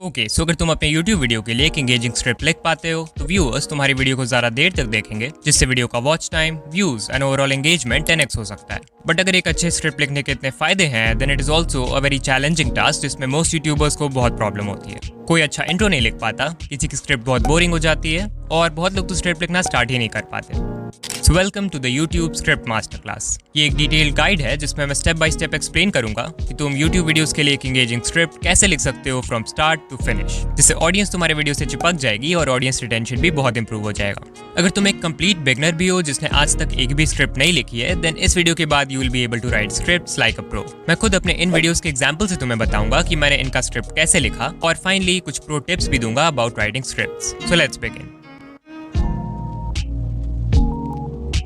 सो अगर तुम अपने YouTube वीडियो के लिए एक एंगेजिंग स्क्रिप्ट लिख पाते हो तो व्यूअर्स तुम्हारी वीडियो को ज़्यादा देर तक देखेंगे, जिससे वीडियो का watch time, views and overall engagement 10x हो सकता है। बट अगर एक अच्छे स्क्रिप्ट लिखने के इतने फायदे हैं, then it is also a very challenging task जिसमें मोस्ट यूट्यूबर्स को बहुत प्रॉब्लम होती है। कोई अच्छा इंट्रो नहीं लिख पाता, किसी की स्क्रिप्ट बहुत बोरिंग हो जाती है और बहुत लोग तो स्क्रिप्ट लिखना स्टार्ट ही नहीं कर पाते। So welcome to the YouTube script master class. ये एक डिटेल्ड गाइड है जिसमें मैं स्टेप बाय स्टेप एक्सप्लेन करूंगा कि तुम YouTube वीडियोस के लिए एक एंगेजिंग स्क्रिप्ट कैसे लिख सकते हो फ्रॉम स्टार्ट टू फिनिश, जिससे ऑडियंस तुम्हारे वीडियो से चिपक जाएगी और ऑडियंस रिटेंशन भी बहुत इंप्रूव हो जाएगा। अगर तुम एक कंप्लीट बिगनर भी हो जिसने आज तक एक भी स्क्रिप्ट नहीं लिखी है, देन इस वीडियो के बाद you will be able to write scripts like a pro. मैं खुद अपने इन वीडियोस के एग्जांपल से तुम्हें बताऊंगा कि मैंने इनका स्क्रिप्ट कैसे लिखा और फाइनली कुछ प्रो टिप्स भी दूंगा about writing scripts. So let's begin.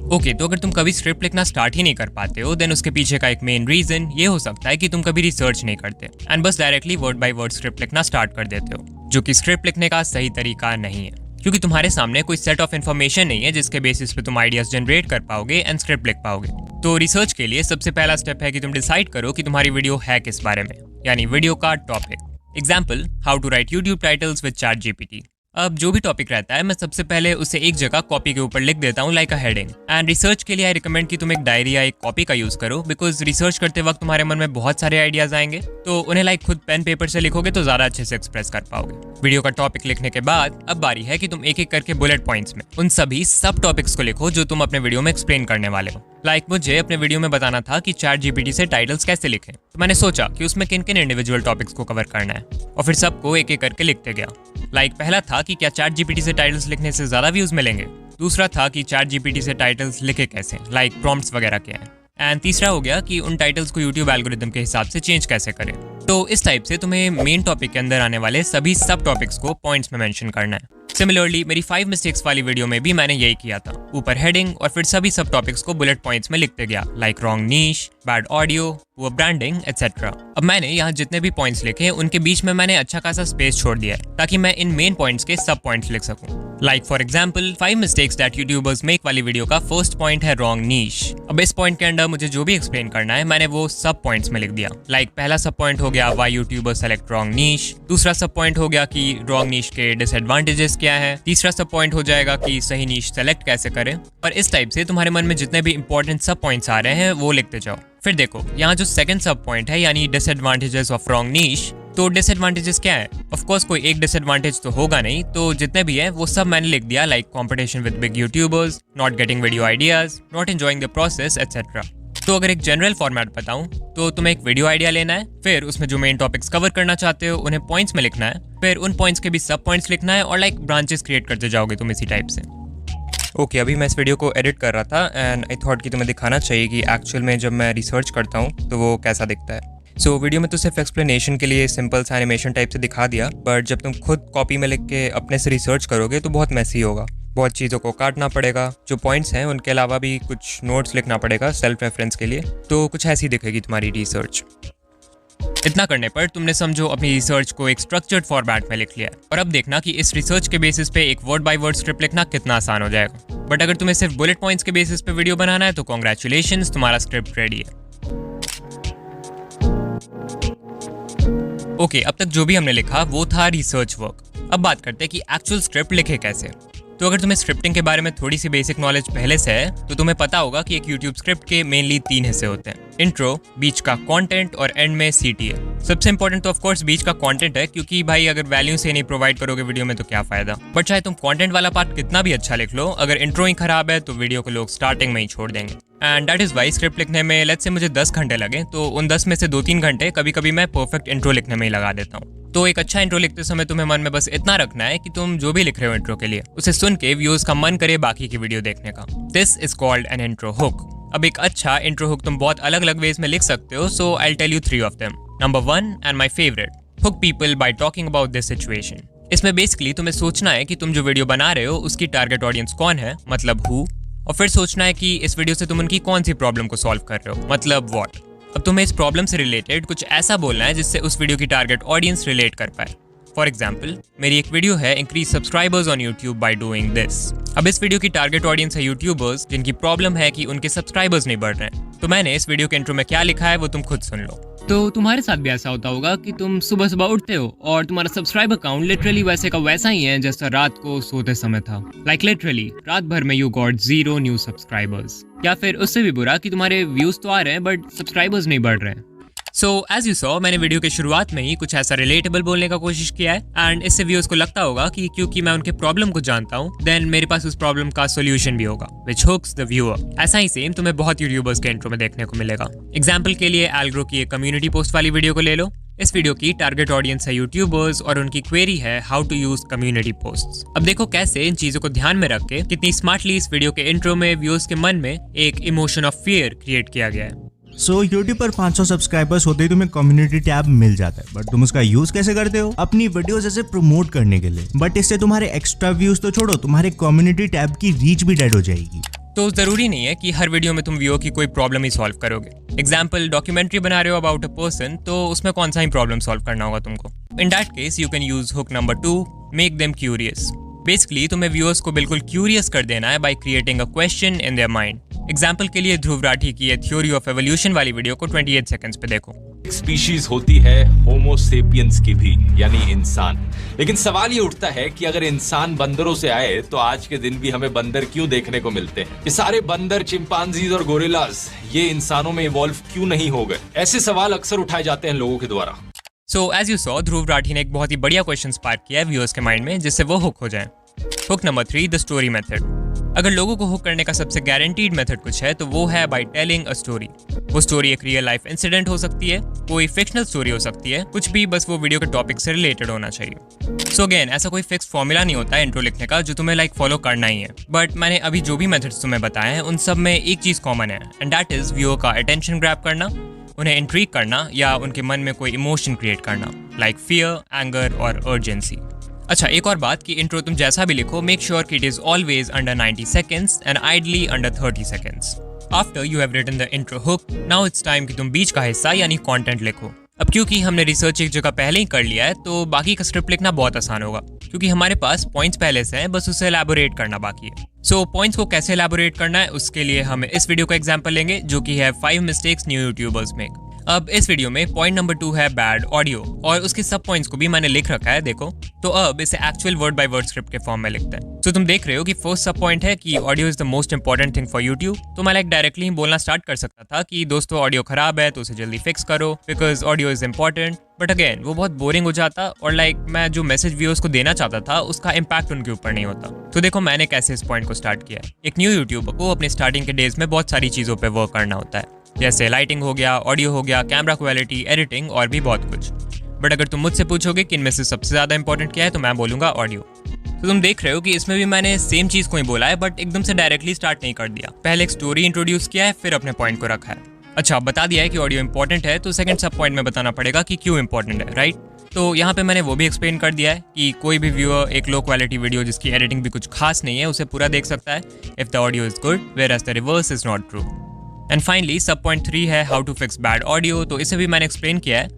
तो अगर तुम कभी स्क्रिप्ट लिखना स्टार्ट ही नहीं कर पाते हो, देन उसके पीछे का एक मेन रीजन ये हो सकता है कि तुम कभी रिसर्च नहीं करते एंड बस directly word by word script लिखना स्टार्ट कर देते हो, जो कि स्क्रिप्ट लिखने का सही तरीका नहीं है, क्योंकि तुम्हारे सामने कोई सेट ऑफ इन्फॉर्मेशन नहीं है जिसके बेसिस पे तुम आइडियाज जनरेट कर पाओगे एंड स्क्रिप्ट लिख पाओगे। तो रिसर्च के लिए सबसे पहला स्टेप है कि तुम डिसाइड करो कि तुम्हारी वीडियो है किस बारे में, यानी वीडियो का topic. Example, how to write YouTube titles with ChatGPT। अब जो भी टॉपिक रहता है, मैं सबसे पहले उसे एक जगह कॉपी के ऊपर लिख देता हूँ like a heading. And research के लिए आई रिकमेंड कि तुम एक डायरी या एक कॉपी का यूज करो, बिकॉज रिसर्च करते वक्त तुम्हारे मन में बहुत सारे आइडियाज आएंगे, तो उन्हें लाइक खुद पेन पेपर से लिखोगे तो ज्यादा अच्छे से एक्सप्रेस कर पाओगे। वीडियो का टॉपिक लिखने के बाद अब बारी है कि तुम एक एक करके बुलेट पॉइंट्स में उन सभी सब टॉपिक्स को लिखो जो तुम अपने वीडियो में एक्सप्लेन करने वाले हो। लाइक मुझे अपने वीडियो में बताना था कि ChatGPT से टाइटल्स कैसे लिखें, तो मैंने सोचा कि उसमें किन किन इंडिविजुअल टॉपिक्स को कवर करना है और फिर सबको एक एक करके लिखते गया। लाइक पहला था कि क्या ChatGPT से टाइटल्स लिखने से ज्यादा व्यूज मिलेंगे। दूसरा था कि ChatGPT से टाइटल्स लिखे कैसे, लाइक प्रॉम्प्ट्स वगैरह क्या है। एंड तीसरा हो गया कि उन टाइटल्स को YouTube एल्गोरिथम के हिसाब से चेंज कैसे करें। तो इस टाइप से तुम्हें मेन टॉपिक के अंदर आने वाले सभी सब टॉपिक्स को पॉइंट्स में मेंशन करना है। सिमिलरली मेरी 5 मिस्टेक्स वाली वीडियो में भी मैंने यही किया था, ऊपर हेडिंग और फिर सभी सब टॉपिक्स को बुलेट पॉइंट्स में लिखते गया, like wrong niche, bad audio, poor branding etcetera. अब मैंने यहाँ जितने भी पॉइंट्स लिखे उनके बीच में मैंने अच्छा खासा स्पेस छोड़ दिया है ताकि मैं इन मेन पॉइंट्स के सब पॉइंट्स लिख सकूं। Like for example, 5 mistakes that YouTubers make वाली वीडियो का फर्स्ट पॉइंट है रॉन्ग नीश। अब इस पॉइंट के अंदर मुझे जो भी एक्सप्लेन करना है मैंने वो सब पॉइंट्स में लिख दिया। लाइक पहला सब पॉइंट हो गया व्हाई यूट्यूबर्स सेलेक्ट रॉन्ग नीश। दूसरा सब पॉइंट हो गया कि रॉन्ग नीश के डिसएडवांटेजेस क्या है। तीसरा सब पॉइंट हो जाएगा कि सही नीश सेलेक्ट कैसे करें। और इस टाइप से तुम्हारे मन में जितने भी इंपॉर्टेंट सब पॉइंट्स आ रहे हैं वो लिखते जाओ। फिर देखो यहाँ जो सेकंड सब पॉइंट है, यानी डिसएडवांटेजेस ऑफ रॉन्ग नीश, तो डिसएडवांटेजेस क्या है? ऑफ कोर्स कोई एक डिसएडवांटेज तो होगा नहीं, तो जितने भी है वो सब मैंने लिख दिया, like competition with big YouTubers, not getting video ideas, not enjoying the process etcetera. तो अगर एक जनरल फॉर्मेट बताऊं तो तुम्हें एक वीडियो आइडिया लेना है, फिर उसमें जो मेन टॉपिक्स कवर करना चाहते हो उन्हें पॉइंट्स में लिखना है, फिर उन पॉइंट्स के भी सब पॉइंट्स लिखना है और लाइक ब्रांचेस क्रिएट करते जाओगे तुम इसी टाइप से। अभी मैं इस वीडियो को एडिट कर रहा था एंड आई थॉट कि तुम्हें दिखाना चाहिए कि एक्चुअल में जब मैं रिसर्च करता हूँ तो वो कैसा दिखता है। वीडियो में तो सिर्फ एक्सप्लेनेशन के लिए सिंपल सा एनिमेशन टाइप से दिखा दिया, बट जब तुम खुद कॉपी में लिख के अपने से रिसर्च करोगे तो बहुत मैसी होगा। बहुत चीज़ों को काटना पड़ेगा, जो पॉइंट्स हैं उनके अलावा भी कुछ नोट्स लिखना पड़ेगा सेल्फ रेफरेंस के लिए, तो कुछ ऐसी दिखेगी तुम्हारी रिसर्च। इतना करने पर तुमने समझो अपनी रिसर्च को एक स्ट्रक्चर्ड फॉर्मेट में लिख लिया है, और अब देखना कि इस रिसर्च के बेसिस पे एक वर्ड बाय वर्ड स्क्रिप्ट लिखना कितना आसान हो जाएगा। बट अगर तुम्हें सिर्फ बुलेट पॉइंट्स के बेसिस पे वीडियो बनाना है तो कॉन्ग्रेचुलेशंस, तुम्हारा स्क्रिप्ट रेडी है। अब तक जो भी हमने लिखा वो था रिसर्च वर्क। अब बात करते हैं कि एक्चुअल स्क्रिप्ट लिखे कैसे। तो अगर तुम्हें स्क्रिप्टिंग के बारे में थोड़ी सी बेसिक नॉलेज पहले से है तो तुम्हें पता होगा कि एक YouTube स्क्रिप्ट के मेनली 3 हिस्से होते हैं, इंट्रो, बीच का कंटेंट और एंड में CTA। सबसे इंपॉर्टेंट तो ऑफ कोर्स बीच का कंटेंट है, क्योंकि भाई अगर वैल्यू से नहीं प्रोवाइड करोगे वीडियो में तो क्या फायदा। बट चाहे तुम कंटेंट वाला पार्ट कितना भी अच्छा लिख लो, अगर इंट्रो ही खराब है तो वीडियो को लोग स्टार्टिंग में ही छोड़ देंगे। And that is why script लिखने में लेट्स से मुझे 10 घंटे लगे तो उन 10 में से 2-3 घंटे कभी कभी मैं परफेक्ट इंट्रो लिखने में ही लगा देता हूँ। तो एक अच्छा इंट्रो लिखते समय तुम्हें मन में बस इतना रखना है कि तुम जो भी लिख रहे हो इंट्रो के लिए उसे सुन के व्यूअर्स का मन करे बाकी की वीडियो देखने का। This is called an intro hook. अब एक अच्छा इंट्रो हुक तुम बहुत अलग अलग वेज में लिख सकते हो, so I tell you 3 of them. Number 1 and my favourite, hook people by talking about this situation. इसमें बेसिकली तुम्हें सोचना है कि तुम जो वीडियो बना रहे हो उसकी टारगेट ऑडियंस कौन है, मतलब हु, और फिर सोचना है कि इस वीडियो से तुम उनकी कौन सी प्रॉब्लम को सॉल्व कर रहे हो, मतलब व्हाट। अब तुम्हें इस प्रॉब्लम से रिलेटेड कुछ ऐसा बोलना है जिससे उस वीडियो की टारगेट ऑडियंस रिलेट कर पाए। फॉर एग्जाम्पल, मेरी एक वीडियो है increase subscribers on YouTube by doing this. अब इस वीडियो की टारगेट ऑडियंस है यूट्यूबर्स जिनकी प्रॉब्लम है कि उनके सब्सक्राइबर्स नहीं बढ़ रहे हैं। तो मैंने इस वीडियो के इंट्रो में क्या लिखा है वो तुम खुद सुन लो। तो तुम्हारे साथ भी ऐसा होता होगा कि तुम सुबह सुबह उठते हो और तुम्हारा सब्सक्राइबर काउंट लिटरली वैसे का वैसा ही है जैसा रात को सोते समय था। लाइक लिटरली रात भर में यू गॉट 0 न्यू सब्सक्राइबर्स, या फिर उससे भी बुरा कि तुम्हारे व्यूज तो आ रहे हैं बट सब्सक्राइबर्स नहीं बढ़ रहे हैं। सो एज यू सॉ, मैंने वीडियो के शुरुआत में ही कुछ ऐसा रिलेटेबल बोलने का कोशिश किया है एंड इससे व्यूअर्स को लगता होगा कि क्योंकि मैं उनके प्रॉब्लम को जानता हूँ देन मेरे पास उस प्रॉब्लम का सोल्यूशन भी होगा व्हिच हुक्स द व्यूअर। ऐसा ही सेम तुम्हें बहुत यूट्यूबर्स के इंट्रो में देखने को मिलेगा। एग्जाम्पल के लिए एल्ग्रो की एक कम्युनिटी पोस्ट वाली वीडियो को ले लो। इस वीडियो की टारगेट ऑडियंस है यूट्यूबर्स और उनकी क्वेरी है how to use community posts. अब देखो कैसे इन चीजों को ध्यान में रख के कितनी स्मार्टली इस वीडियो के इंट्रो में व्यूअर्स के मन में एक इमोशन ऑफ फियर क्रिएट किया गया है। YouTube पर 500 सब्सक्राइबर्स होते ही तुम्हें कम्युनिटी टैब मिल जाता है, बट तुम उसका यूज कैसे करते हो? अपनी वीडियोस ऐसे प्रमोट करने के लिए, बट इससे तुम्हारे एक्स्ट्रा व्यूज तो छोड़ो, तुम्हारे कम्युनिटी टैब की रीच भी डेड हो जाएगी। तो जरूरी नहीं है कि हर वीडियो में तुम व्यूअर की कोई प्रॉब्लम ही सॉल्व करोगे। एग्जाम्पल, डॉक्यूमेंट्री बना रहे हो अबाउट अ पर्सन, तो उसमें कौन सा ही प्रॉब्लम सॉल्व करना होगा तुमको। In that case you can use hook number 2, make them curious. Basically तुम्हें व्यूअर्स को बिल्कुल क्यूरियस कर देना है by creating a question in their mind. Example के लिए ध्रुव राठी की थ्योरी ऑफ एवोल्यूशन वाली वीडियो को 28 सेकंड्स पे देखो। एक स्पीशीज होती है होमो सेपियंस की भी, यानी इंसान। लेकिन सवाल ये उठता है कि अगर इंसान बंदरों से आए तो आज के दिन भी हमें बंदर क्यों देखने को मिलते हैं? ये सारे बंदर, चिंपांजीज और गोरिल्लास ये इंसानों में इवॉल्व क्यों नहीं हो गए? ऐसे सवाल अक्सर उठाए जाते हैं लोगों के द्वारा। So as you saw, Dhruv Rathee ने एक बहुत ही बढ़िया क्वेश्चन स्पार्क किया है व्यूअर्स के माइंड में, जिससे वो हुक हो जाए। Hook number 3, the story method. अगर लोगों को हुक करने का सबसे गारंटीड मेथड कुछ है तो वो है बाय टेलिंग अ स्टोरी। वो स्टोरी एक रियल लाइफ इंसिडेंट हो सकती है, कोई फिक्शनल स्टोरी हो सकती है, कुछ भी, बस वो वीडियो के टॉपिक से रिलेटेड होना चाहिए। सो अगेन, ऐसा कोई फिक्स फॉर्मूला नहीं होता है इंट्रो लिखने का जो तुम्हें फॉलो करना ही है, बट मैंने अभी जो भी मेथड्स तुम्हें बताए हैं उन सब में एक चीज कॉमन है एंड दैट इज व्यूअर का अटेंशन ग्रैब करना, उन्हें इंट्रीग करना या उनके मन में कोई इमोशन क्रिएट करना लाइक फियर, एंगर और अर्जेंसी। अच्छा, एक और बात कि इंट्रो तुम जैसा भी लिखो, मेक श्योर कि it is always under 90 seconds and ideally under 30 seconds. After you have written the intro hook, now it's time कि तुम बीच का हिस्सा यानी कंटेंट लिखो। अब क्योंकि हमने रिसर्च एक जगह पहले ही कर लिया है तो बाकी का स्क्रिप्ट लिखना बहुत आसान होगा, क्योंकि हमारे पास पॉइंट्स पहले से हैं, बस उसे एलैबोरेट करना बाकी है। सो पॉइंट्स को कैसे एलैबोरेट करना है उसके लिए हम इस वीडियो का एग्जांपल लेंगे, जो कि है 5 मिस्टेक्स न्यू यूट्यूबर्स मेक। अब इस वीडियो में पॉइंट नंबर 2 है बैड ऑडियो, और उसके सब पॉइंट्स को भी मैंने लिख रखा है, देखो। तो अब इसे actual word by word script के फॉर्म में लिखते हैं। तो तुम देख रहे हो कि फर्स्ट सब पॉइंट है कि audio is the most important thing for YouTube. तो मैं डायरेक्टली ही बोलना स्टार्ट कर सकता था कि दोस्तों ऑडियो खराब है तो उसे जल्दी फिक्स करो because audio is important, but again वो बहुत बोरिंग हो जाता और मैं जो मैसेज व्यूअर्स को देना चाहता था उसका इम्पैक्ट उनके ऊपर नहीं होता। तो देखो मैंने कैसे इस पॉइंट को स्टार्ट किया है। एक न्यू यूट्यूबर को अपने स्टार्टिंग के डेज में बहुत सारी चीज़ों पर वर्क करना होता है, जैसे लाइटिंग हो गया, ऑडियो हो गया, कैमरा क्वालिटी, एडिटिंग और भी बहुत कुछ। बट अगर तुम मुझसे पूछोगे कि इनमें से सबसे ज़्यादा इंपॉर्टेंट क्या है तो मैं बोलूँगा ऑडियो। तो तुम देख रहे हो कि इसमें भी मैंने सेम चीज़ को ही बोला है, बट एकदम से डायरेक्टली स्टार्ट नहीं कर दिया। पहले एक स्टोरी इंट्रोड्यूस किया है, फिर अपने पॉइंट को रखा है। अच्छा, बता दिया है कि ऑडियो इंपॉर्टेंट है, तो सेकंड सब पॉइंट में बताना पड़ेगा कि क्यों इंपॉर्टेंट है, राइट? तो यहाँ पे मैंने वो भी एक्सप्लेन कर दिया है कि कोई भी व्यूअर एक लो क्वालिटी वीडियो जिसकी एडिटिंग भी कुछ खास नहीं है उसे पूरा देख सकता है if the audio is good, whereas the reverse is not true. And finally sub point 3 है how to fix bad audio. तो इसे भी मैंने एक्सप्लेन किया है,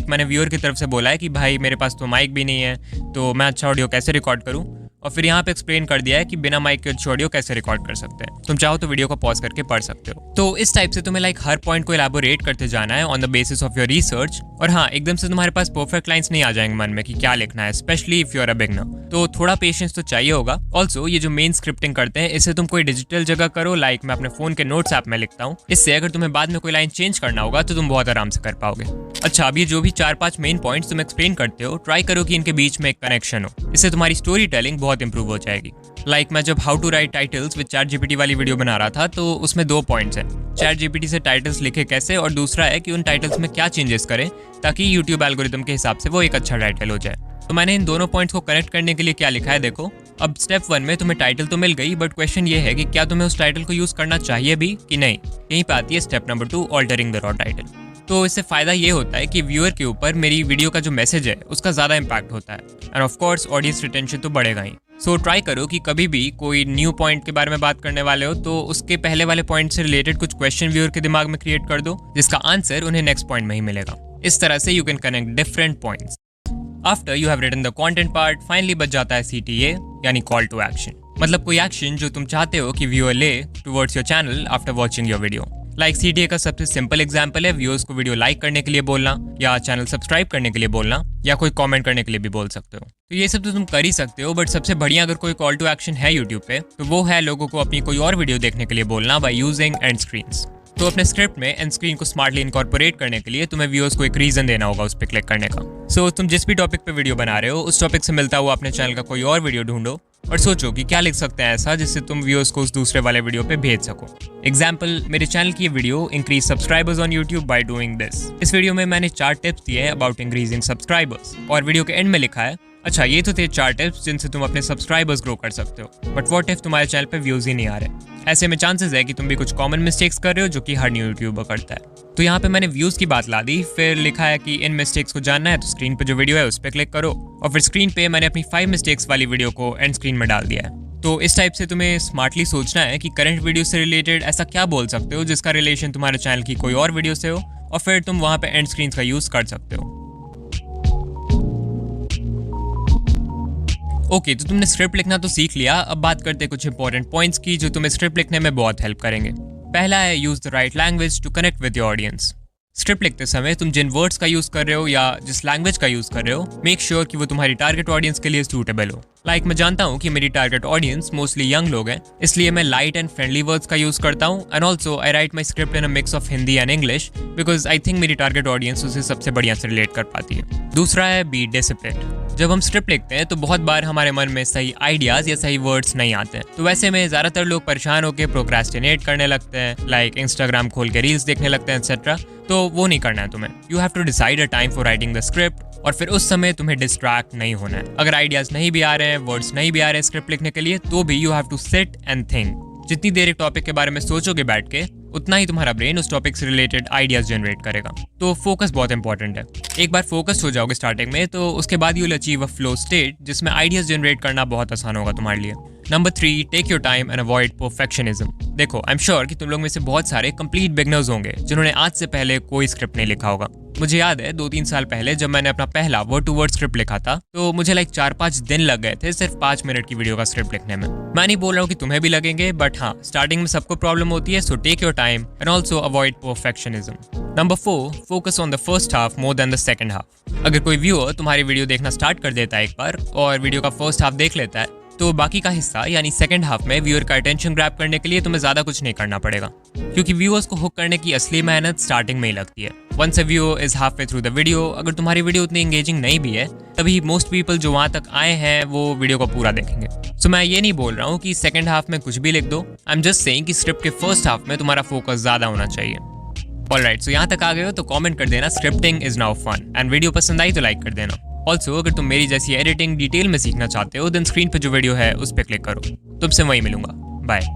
मैंने व्यूअर की तरफ से बोला है कि भाई मेरे पास तो माइक भी नहीं है, तो मैं अच्छा ऑडियो कैसे रिकॉर्ड करूँ, और फिर यहाँ पे एक्सप्लेन कर दिया है कि बिना माइक के अच्छी ऑडियो कैसे रिकॉर्ड कर सकते हैं। तुम चाहो तो वीडियो को पॉज करके पढ़ सकते हो। तो इस टाइप से तुम्हें हर पॉइंट को एलैबोरेट करते जाना है on the basis of your research. और हाँ, एकदम से तुम्हारे पास परफेक्ट लाइंस नहीं आ जाएंगे मन में कि क्या लिखना है, specially if you are a beginner. तो थोड़ा पेशेंस तो चाहिए होगा। ऑल्सो ये जो मेन स्क्रिप्टिंग करते हैं इसे तुम कोई डिजिटल जगह करो, मैं अपने फोन के नोट्स ऐप में लिखता हूँ। इससे अगर तुम्हें बाद में कोई लाइन चेंज करना होगा तो तुम बहुत आराम से कर पाओगे। अच्छा, अब ये जो भी 4-5 मेन पॉइंट्स तुम एक्सप्लेन करते हो, ट्राई करो कि इनके बीच में एक कनेक्शन हो। इससे तुम्हारी स्टोरी टेलिंग बहुत इंप्रूव हो जाएगी। मैं जब how to write titles with ChatGPT वाली वीडियो बना रहा था तो उसमें 2 पॉइंट्स हैं, ChatGPT से टाइटल्स लिखे कैसे, और दूसरा है कि उन टाइटल्स में क्या चेंजेस करें ताकि YouTube एल्गोरिदम के हिसाब से वो एक अच्छा टाइटल हो जाए। तो मैंने इन दोनों पॉइंट्स को कनेक्ट करने के लिए क्या लिखा है, देखो। अब स्टेप 1 में तुम्हें टाइटल तो मिल गई, बट क्वेश्चन ये है कि क्या तुम्हें उस टाइटल को यूज करना चाहिए भी कि नहीं। यहीं पे आती है step number 2, altering the raw title. तो इससे फायदा ये होता है कि व्यूअर के ऊपर मेरी वीडियो का जो मैसेज है उसका ज्यादा इम्पैक्ट होता है, end of course audience retention तो बढ़ेगा ही। सो ट्राई करो कि कभी भी कोई न्यू पॉइंट के बारे में बात करने वाले हो तो उसके पहले वाले पॉइंट से रिलेटेड कुछ क्वेश्चन व्यूअर के दिमाग में क्रिएट कर दो, जिसका आंसर उन्हें नेक्स्ट पॉइंट में ही मिलेगा। इस तरह से you can connect different points. After you have written the content part, finally बच जाता है CTA यानी कॉल टू एक्शन। मतलब कोई एक्शन जो तुम चाहते हो कि व्यूअर ले towards your channel after watching your video. Like CTA का सबसे सिंपल एग्जांपल है व्यूअर्स को वीडियो लाइक करने के लिए बोलना, या चैनल सब्सक्राइब करने के लिए बोलना, या कोई कमेंट करने के लिए भी बोल सकते हो। तो ये सब तो तुम कर ही सकते हो, बट सबसे बढ़िया अगर कोई कॉल टू एक्शन है यूट्यूब पे तो वो है लोगों को अपनी कोई और वीडियो देखने के लिए बोलना बाय यूजिंग एंड स्क्रीन्स। तो अपने स्क्रिप्ट में एंड स्क्रीन को स्मार्टली इनकॉर्पोरेट करने के लिए तुम्हें व्यूअर्स को एक रीजन देना होगा उस पर क्लिक करने का। सो तुम जिस भी टॉपिक पे वीडियो बना रहे हो उस टॉपिक से मिलता हुआ अपने चैनल का कोई और वीडियो ढूंढो और सोचो कि क्या लिख सकते हैं ऐसा जिससे तुम व्यूअर्स को उस दूसरे वाले वीडियो पे भेज सको। एग्जाम्पल, मेरे चैनल की ये video increase subscribers on YouTube by doing this. इस वीडियो में मैंने 4 टिप्स दिए हैं अबाउट इंक्रीजिंग सब्सक्राइबर्स, और वीडियो के एंड में लिखा है अच्छा ये तो थे 4 टिप्स जिनसे तुम अपने सब्सक्राइबर्स ग्रो कर सकते हो, बट व्हाट इफ तुम्हारे चैनल पे व्यूज ही नहीं आ रहे। ऐसे में चांसेस है कि तुम भी कुछ कॉमन मिस्टेक्स कर रहे हो जो कि हर न्यू यूट्यूबर करता है। तो यहाँ पे मैंने व्यूज की बात ला दी, फिर लिखा है कि इन मिस्टेक्स को जानना है तो स्क्रीन पे जो वीडियो है उस पर क्लिक करो, और फिर स्क्रीन पे मैंने अपनी 5 मिस्टेक्स वाली वीडियो को एंड स्क्रीन में डाल दिया है। तो इस टाइप से तुम्हें स्मार्टली सोचना है कि करंट वीडियो से रिलेटेड ऐसा क्या बोल सकते हो जिसका रिलेशन तुम्हारे चैनल की कोई और वीडियो से हो, और फिर तुम वहाँ पे एंड स्क्रीन का यूज कर सकते हो। ओके, तो तुमने स्क्रिप्ट लिखना तो सीख लिया, अब बात करते हैं कुछ इंपॉर्टेंट पॉइंट्स की जो तुम्हें स्क्रिप्ट लिखने में बहुत हेल्प करेंगे। पहला है use the right language to connect with your audience. Script लिखते समय तुम जिन वर्ड्स का यूज कर रहे हो या जिस लैंग्वेज का यूज कर रहे हो, मेक श्योर कि वो तुम्हारी टारगेट ऑडियंस के लिए सूटेबल हो। लाइक मैं जानता हूँ कि मेरी टारगेट ऑडियंस मोस्टली यंग लोग हैं, इसलिए मैं लाइट एंड फ्रेंडली वर्ड्स का यूज करता हूँ, and also I right my script in a mix of Hindi and English because I think मेरी टारगेट ऑडियंस उसे सबसे बढ़िया से रिलेट कर पाती है। दूसरा है बी डिसिप्लिन्ड। जब हम स्क्रिप्ट लिखते हैं तो बहुत बार हमारे मन में सही आइडियाज या सही वर्ड्स नहीं आते हैं, तो वैसे में ज्यादातर लोग परेशान होकर प्रोक्रेस्टिनेट करने लगते हैं, लाइक इंस्टाग्राम खोल के रील्स देखने लगते हैं एक्सेट्रा। तो वो नहीं करना है तुम्हें। You have to decide a time for writing the script, और फिर उस समय तुम्हें डिस्ट्रैक्ट नहीं होना है। अगर आइडियाज नहीं भी आ रहे हैं, वर्ड्स नहीं भी आ रहे हैं स्क्रिप्ट लिखने के लिए, तो भी you have to sit and think. जितनी देर एक टॉपिक के बारे में सोचोगे बैठ के, उतना ही तुम्हारा ब्रेन उस टॉपिक से रिलेटेड आइडियाज जनरेट करेगा। तो फोकस बहुत इंपॉर्टेंट है। एक बार फोकस्ड हो जाओगे स्टार्टिंग में, तो उसके बाद you will achieve a flow state जिसमें आइडियाज जनरेट करना बहुत आसान होगा तुम्हारे लिए। Number 3, take your time and avoid perfectionism. देखो, आई एम श्योर कि तुम लोग में से बहुत सारे कंप्लीट बिगनर्स होंगे जिन्होंने आज से पहले कोई स्क्रिप्ट नहीं लिखा होगा। मुझे याद है 2-3 साल पहले जब मैंने अपना पहला वर्ड टू वर्ड स्क्रिप्ट लिखा था, तो मुझे लाइक 4-5 दिन लग गए थे सिर्फ 5 मिनट की वीडियो का स्क्रिप्ट लिखने में। मैं नहीं बोल रहा हूँ कि तुम्हें भी लगेंगे, बट हाँ, स्टार्टिंग में सबको प्रॉब्लम होती है, so take your time and also avoid perfectionism. Number 4, focus on the first half more than the second half. अगर कोई व्यूअर तुम्हारी वीडियो देखना स्टार्ट कर देता है एक बार और वीडियो का फर्स्ट हाफ देख लेता है, तो बाकी का हिस्सा यानी सेकंड हाफ में व्यूअर का अटेंशन ग्रैब करने के लिए तुम्हें ज्यादा कुछ नहीं करना पड़ेगा, क्योंकि व्यूअर्स को हुक करने की असली मेहनत स्टार्टिंग में ही लगती है। Once a viewer is half way through the video, अगर तुम्हारी वीडियो उतनी एंगेजिंग नहीं भी है, तभी मोस्ट पीपल जो वहां तक आए हैं वो वीडियो को पूरा देखेंगे। सो मैं ये नहीं बोल रहा हूँ कि सेकंड हाफ में कुछ भी लिख दो, आई एम जस्ट सेइंग कि स्क्रिप्ट के फर्स्ट हाफ में तुम्हारा फोकस ज्यादा होना चाहिए। ऑलराइट, सो यहाँ तक आ गए हो तो कमेंट कर देना scripting is now fun, and video पसंद आई तो लाइक कर देना। ऑल्सो अगर तुम मेरी जैसी एडिटिंग डिटेल में सीखना चाहते हो, देन स्क्रीन पे जो वीडियो है उस पर क्लिक करो। तुमसे वहीं मिलूंगा। बाय।